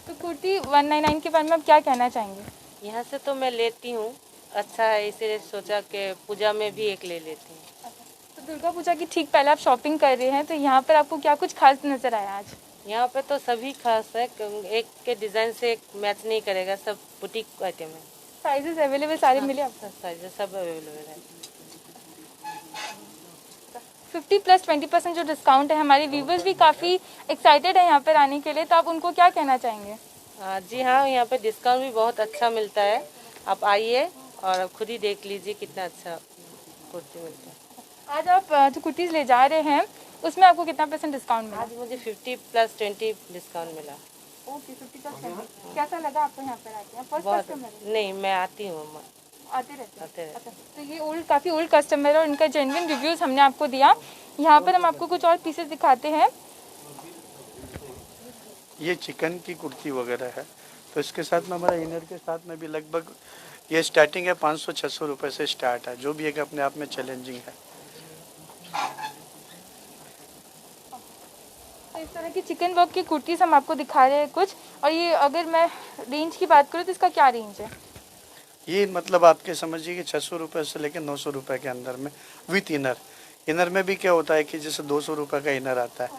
तो कुर्ती 199 के बारे में आप क्या कहना चाहेंगे? यहाँ से तो मैं लेती हूँ, अच्छा है, इसलिए सोचा कि पूजा में भी एक ले लेती हूँ। तो दुर्गा पूजा की ठीक पहले आप शॉपिंग कर रहे हैं, तो यहाँ पर आपको क्या कुछ खास नज़र आया आज? यहाँ पे तो सभी खास है, एक के डिज़ाइन से एक मैच नहीं करेगा, सब बुटीक आइटम है। साइजेस अवेलेबल सारे मिले आपको? साइज सब अवेलेबल है। 50 प्लस 20% जो डिस्काउंट है, हमारे व्यूवर्स भी काफ़ी एक्साइटेड है यहाँ पर आने के लिए, तो आप उनको क्या कहना चाहेंगे? जी हाँ, यहाँ पे डिस्काउंट भी बहुत अच्छा मिलता है, आप आइए और खुद ही देख लीजिए कितना अच्छा कुर्ती मिलता है। आज आप जो कुर्तीज़ ले जा रहे हैं उसमें आपको कितना % डिस्काउंट मिला? आज मुझे 50 प्लस 20 डिस्काउंट मिला। Okay, 50 plus 20। कैसा लगा आपको यहाँ पर आके? फर्स्ट बहुत कस्टमर नहीं, मैं आती हूँ, आते रहते हैं? आते रहते। अच्छा, तो ये काफ़ी ओल्ड कस्टमर है और इनका जेन्युइन रिव्यूज़ हमने आपको दिया। यहाँ पर हम आपको कुछ और पीसेस दिखाते हैं। ये चिकन की कुर्ती वगैरह है, तो इसके साथ में हमारा इनर के साथ में भी लगभग ये स्टार्टिंग है 500-600 रुपये से स्टार्ट है, जो भी एक अपने आप में चैलेंजिंग है। तो इस तरह की चिकन वर्क की कुर्तीज़ हम आपको दिखा रहे हैं कुछ, और ये अगर मैं रेंज की बात करूँ तो इसका क्या रेंज है? ये मतलब आपके समझिए कि 600 रुपये से लेकर 900 रुपये के अंदर में विथ इनर में भी क्या होता है कि जैसे 200 रुपये का इनर आता है,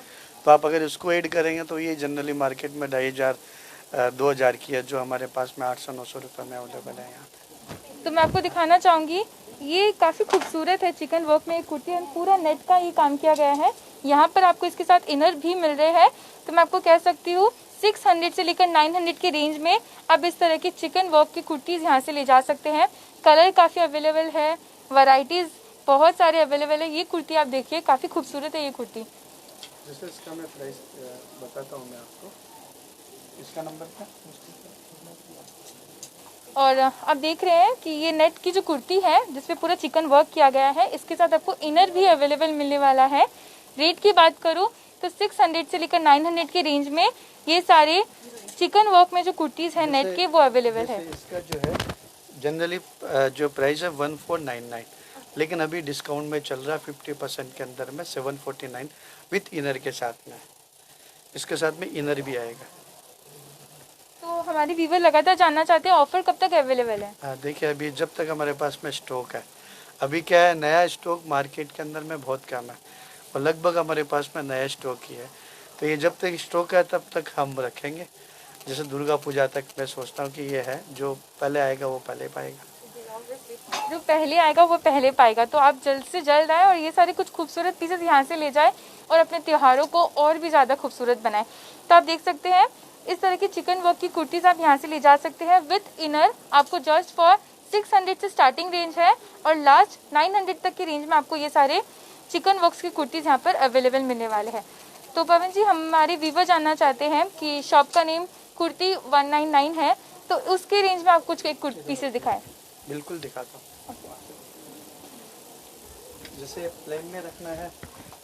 तो आप अगर इसको ऐड करेंगे तो ये जनरली मार्केट में 2500-2000 की है, जो हमारे पास में 800-900 रुपये में अवेलेबल है यहाँ पे। तो मैं आपको दिखाना चाहूँगी, ये काफ़ी खूबसूरत है चिकन वर्क में एक कुर्ती है, पूरा नेट का ये काम किया गया है। यहाँ पर आपको इसके साथ इनर भी मिल रहे हैं। तो मैं आपको कह सकती हूँ 600 से लेकर 900 के रेंज में आप इस तरह की चिकन वर्क की कुर्तीज़ यहाँ से ले जा सकते हैं। कलर काफ़ी अवेलेबल है, वैरायटीज़ बहुत सारे अवेलेबल है। ये कुर्ती आप देखिए, काफ़ी खूबसूरत है ये कुर्ती। जैसे इसका मैं प्राइस बताता हूँ मैं आपको, इसका नंबर क्या? और आप देख रहे हैं कि ये नेट की जो कुर्ती है जिसपे पूरा चिकन वर्क किया गया है, इसके साथ आपको इनर भी अवेलेबल मिलने वाला है। रेट की बात करूँ तो 600 से लेकर 900 के रेंज में ये सारे चिकन वर्क में जो कुर्तीज़ हैं नेट के, वो अवेलेबल है। इसका जो है जनरली जो प्राइस है 1499, लेकिन अभी डिस्काउंट में चल रहा है 50% के अंदर में 749 विथ इनर के साथ में। इसके साथ में इनर भी आएगा। तो हमारे व्यूवर लगातार जानना चाहते हैं ऑफर कब तक अवेलेबल है? देखिए अभी जब तक हमारे पास में स्टॉक है अभी क्या है, नया स्टॉक मार्केट के अंदर में बहुत कम है और लगभग हमारे पास में नया स्टॉक ही है। तो ये जब तक स्टॉक है तब तक हम रखेंगे। जैसे दुर्गा पूजा तक मैं सोचता हूँ कि ये है, जो पहले आएगा वो पहले पाएगा। जो पहले आएगा वो पहले पाएगा। तो आप जल्द से जल्द आए और ये सारे कुछ खूबसूरत पीसेस यहाँ से ले जाए और अपने त्योहारों को और भी ज़्यादा खूबसूरत बनाएं। तो आप देख सकते हैं इस तरह की चिकन वर्क की कुर्तीज़ आप यहाँ से ले जा सकते हैं विथ इनर। आपको जस्ट फॉर 600 से स्टार्टिंग रेंज है और लास्ट 900 तक की रेंज में आपको ये सारे चिकन वर्क्स की कुर्तीज़ यहाँ पर अवेलेबल मिलने वाले हैं। तो पवन जी, हमारे व्यूवर जानना चाहते हैं कि शॉप का नेम कुर्ती 199 है, तो उसके रेंज में आप कुछ एक पीसेस दिखाएं। बिल्कुल दिखाता हूँ। जैसे प्लेन में रखना है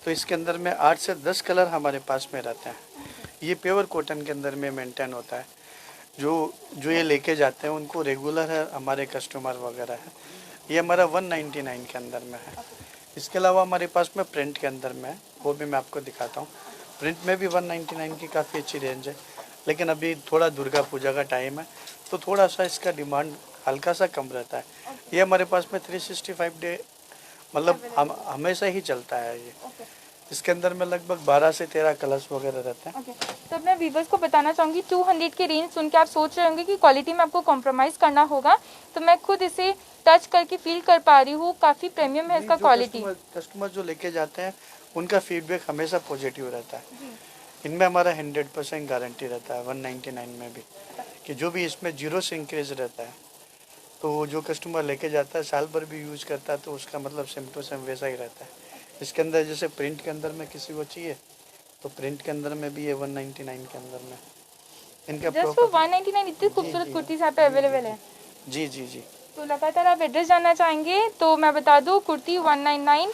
तो इसके अंदर में 8 से 10 कलर हमारे पास में रहते हैं। ये प्योर कॉटन के अंदर में मेंटेन होता है। जो ये लेके जाते हैं उनको रेगुलर है, हमारे कस्टमर वगैरह है। ये हमारा 199 के अंदर में है। इसके अलावा हमारे पास में प्रिंट के अंदर में है, वो भी मैं आपको दिखाता हूँ। प्रिंट में भी 199 की काफ़ी अच्छी रेंज है, लेकिन अभी थोड़ा दुर्गा पूजा का टाइम है तो थोड़ा सा इसका डिमांड हल्का सा कम रहता है। ये हमारे पास में 365 डे मतलब हम हमेशा ही चलता है ये। इसके अंदर में लगभग 12 से 13 कलर्स वगैरह रहते हैं। तो मैं व्यूवर्स को बताना चाहूँगी 200 की रेंज सुन के आप सोच रहे होंगे कि क्वालिटी में आपको कॉम्प्रोमाइज़ करना होगा, तो मैं खुद इसे टच करके फील कर पा रही हूँ, काफ़ी प्रीमियम है इसका क्वालिटी। कस्टमर जो लेके जाते हैं उनका फीडबैक हमेशा पॉजिटिव रहता है। इनमें हमारा 100% गारंटी रहता है 199 में भी, कि जो भी इसमें 0 से इंक्रीज रहता है तो जो कस्टमर लेके जाता है साल भर भी यूज करता है तो उसका मतलब सेम टू सेम वैसा ही रहता है। इसके अंदर जैसे प्रिंट के अंदर में किसी को चाहिए तो प्रिंट के अंदर में भी ये 199 के अंदर में इनका जस्ट फॉर 199 इतनी खूबसूरत कुर्तीज यहाँ पे अवेलेबल है। जी जी जी। तो लगातार आप एड्रेस जानना चाहेंगे तो मैं बता दूँ, कुर्ती 199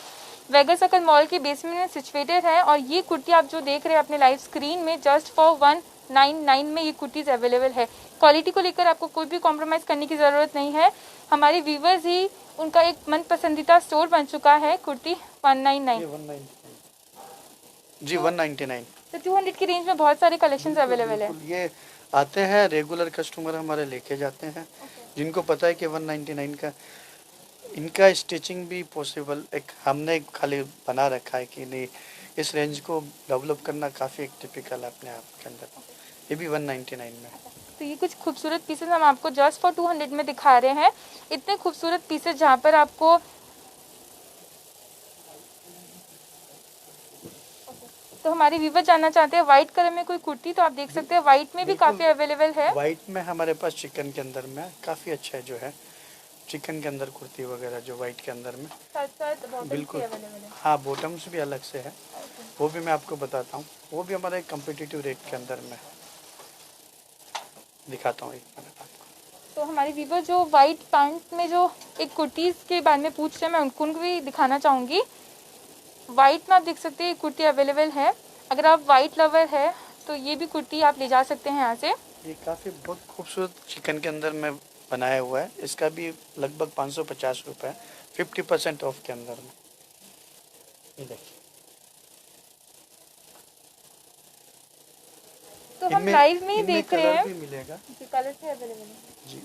वेगा सर्कल मॉल के बेसमेंट में सिचुएटेड है और ये कुर्ती आप जो देख रहे हैं अपने लाइव स्क्रीन में जस्ट फॉर 199 में ये कुर्तीज अवेलेबल है। क्वालिटी को लेकर आपको कोई भी कॉम्प्रोमाइज करने की ज़रूरत नहीं है। हमारे व्यूवर्स ही उनका एक मन पसंदीदा स्टोर बन चुका है कुर्ती 199। जी 199। तो 200 की रेंज में बहुत सारे कलेक्शंस अवेलेबल है। ये आते हैं रेगुलर कस्टमर हमारे लेके जाते हैं, जिनको पता है कि 199 का इनका स्टिचिंग भी पॉसिबल एक हमने खाली बना रखा है कि नहीं, इस रेंज को डेवलप करना काफ़ी एक टिपिकल है अपने आप के अंदर। ये भी 199 में। तो ये कुछ खूबसूरत पीसेस हम आपको जस्ट फॉर 200 में दिखा रहे हैं। इतने खूबसूरत पीसेस जहाँ पर आपको तो हमारे व्यूवर जानना चाहते हैं व्हाइट कलर में कोई कुर्ती, तो आप देख सकते हैं व्हाइट में भी काफ़ी अवेलेबल है। व्हाइट में हमारे पास चिकन के अंदर में काफ़ी अच्छा है, जो है चिकन के अंदर कुर्ती वगैरह जो वाइट के अंदर में बिल्कुल। हाँ, बॉटम्स भी अलग से है, वो भी मैं आपको बताता हूँ। वो भी हमारे कम्पिटिटिव रेट के अंदर में दिखाता हूँ एक मिनट आपको। तो हमारे व्यूवर जो वाइट पैंट में जो एक कुर्तीज़ के बारे में पूछ रहे हैं, मैं उनको भी दिखाना चाहूँगी। वाइट में आप देख सकते हैं कुर्ती अवेलेबल है। अगर आप वाइट लवर है तो ये भी कुर्ती आप ले जा सकते हैं यहाँ से। ये काफ़ी बहुत खूबसूरत चिकन के अंदर में बनाया हुआ है। इसका भी लगभग 550 रुपये 50% ऑफ के अंदर में। ये देखिए, तो हम लाइव में ही देख रहे हैं। मिलेगा कलर से अवेलेबल है जी।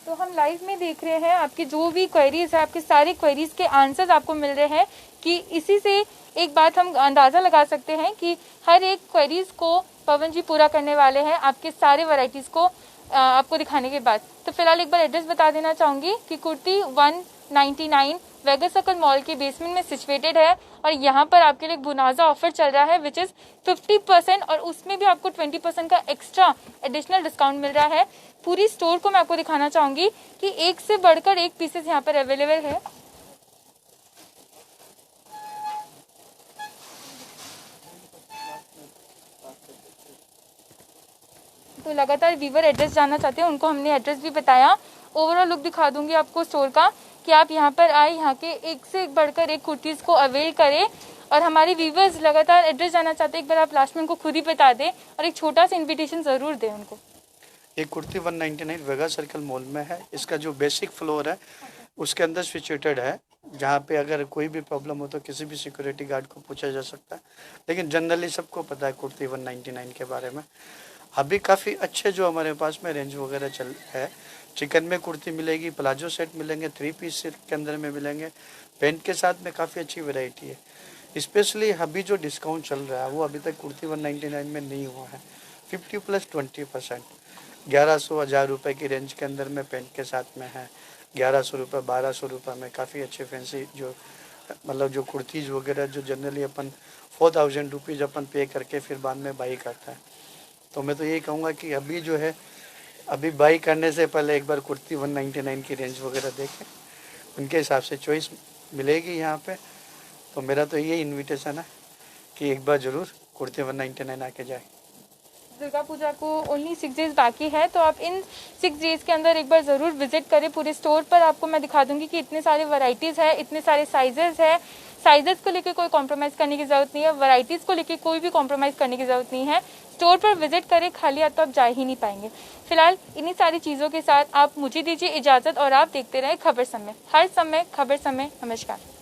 तो हम लाइव में देख रहे हैं, आपकी जो भी क्वेरीज है, आपके सारे क्वेरीज के आंसर्स आपको मिल रहे हैं। कि इसी से एक बात हम अंदाज़ा लगा सकते हैं कि हर एक क्वेरीज को पवन जी पूरा करने वाले हैं आपके सारे वैरायटीज़ को आपको दिखाने के बाद। तो फिलहाल एक बार एड्रेस बता देना चाहूँगी कि कुर्ती 199 वेगा सर्कल मॉल के बेसमेंट में सिचुएटेड है और यहाँ पर आपके लिए एक बुनाजा ऑफर चल रहा है विच इज़ 50% और उसमें भी आपको 20% का एक्स्ट्रा एडिशनल डिस्काउंट मिल रहा है। पूरी स्टोर को मैं आपको दिखाना चाहूँगी कि एक से बढ़कर एक पीसेस यहाँ पर अवेलेबल है। तो लगातार व्यूवर एड्रेस जानना चाहते हैं, उनको हमने एड्रेस भी बताया। ओवरऑल लुक दिखा दूंगी आपको स्टोर का कि आप यहाँ पर आए, यहाँ के एक से एक बढ़कर एक कुर्तीज़ को अवेल करें। और हमारे व्यूवर्स लगातार एड्रेस जानना चाहते हैं, एक बार आप लास्ट में उनको खुद ही बता दें और एक छोटा सा इन्विटेशन ज़रूर दें उनको। ये कुर्ती 199 वेगा सर्कल मॉल में है। इसका जो बेसिक फ्लोर है उसके अंदर सिचुएटेड है, जहाँ पे अगर कोई भी प्रॉब्लम हो तो किसी भी सिक्योरिटी गार्ड को पूछा जा सकता है। लेकिन जनरली सबको पता है कुर्ती 199 के बारे में। अभी काफ़ी अच्छे जो हमारे पास में रेंज वगैरह चल है। चिकन में कुर्ती मिलेगी, प्लाजो सेट मिलेंगे, 3 पीस सेट के अंदर में मिलेंगे, पैंट के साथ में काफ़ी अच्छी वैरायटी है। स्पेशली अभी जो डिस्काउंट चल रहा है वो अभी तक कुर्ती 199 में नहीं हुआ है। 50 + 20%, 1100-1000 रुपये की रेंज के अंदर में पैंट के साथ में है। 1100 रुपये, 1200 रुपये में काफ़ी अच्छे फैंसी जो मतलब जो कुर्तीज़ वगैरह जो जनरली अपन 4000 रुपीज़ अपन पे करके फिर बाद में बाई करता है। तो मैं तो यही कहूँगा कि अभी जो है, अभी बाई करने से पहले एक बार कुर्ती 199 की रेंज वगैरह देखें, उनके हिसाब से चॉइस मिलेगी यहाँ पे। तो मेरा तो यही इन्विटेशन है कि एक बार ज़रूर कुर्ती 199 आके जाए। दुर्गा पूजा को ओनली 6 डेज़ बाकी है, तो आप इन 6 डेज़ के अंदर एक बार ज़रूर विजिट करें पूरे स्टोर पर। आपको मैं दिखा दूंगी कि इतने सारे वैरायटीज़ है, इतने सारे साइजेस है। साइजेस को लेकर कोई कॉम्प्रोमाइज़ करने की ज़रूरत नहीं है, वैरायटीज़ को लेकर कोई भी कॉम्प्रोमाइज़ करने की ज़रूरत नहीं है। स्टोर पर विजिट करें, खाली हाथ तो आप जा ही नहीं पाएंगे। फिलहाल इन्हीं सारी चीज़ों के साथ आप मुझे दीजिए इजाज़त और आप देखते रहें खबर समय, हर समय खबर समय। नमस्कार।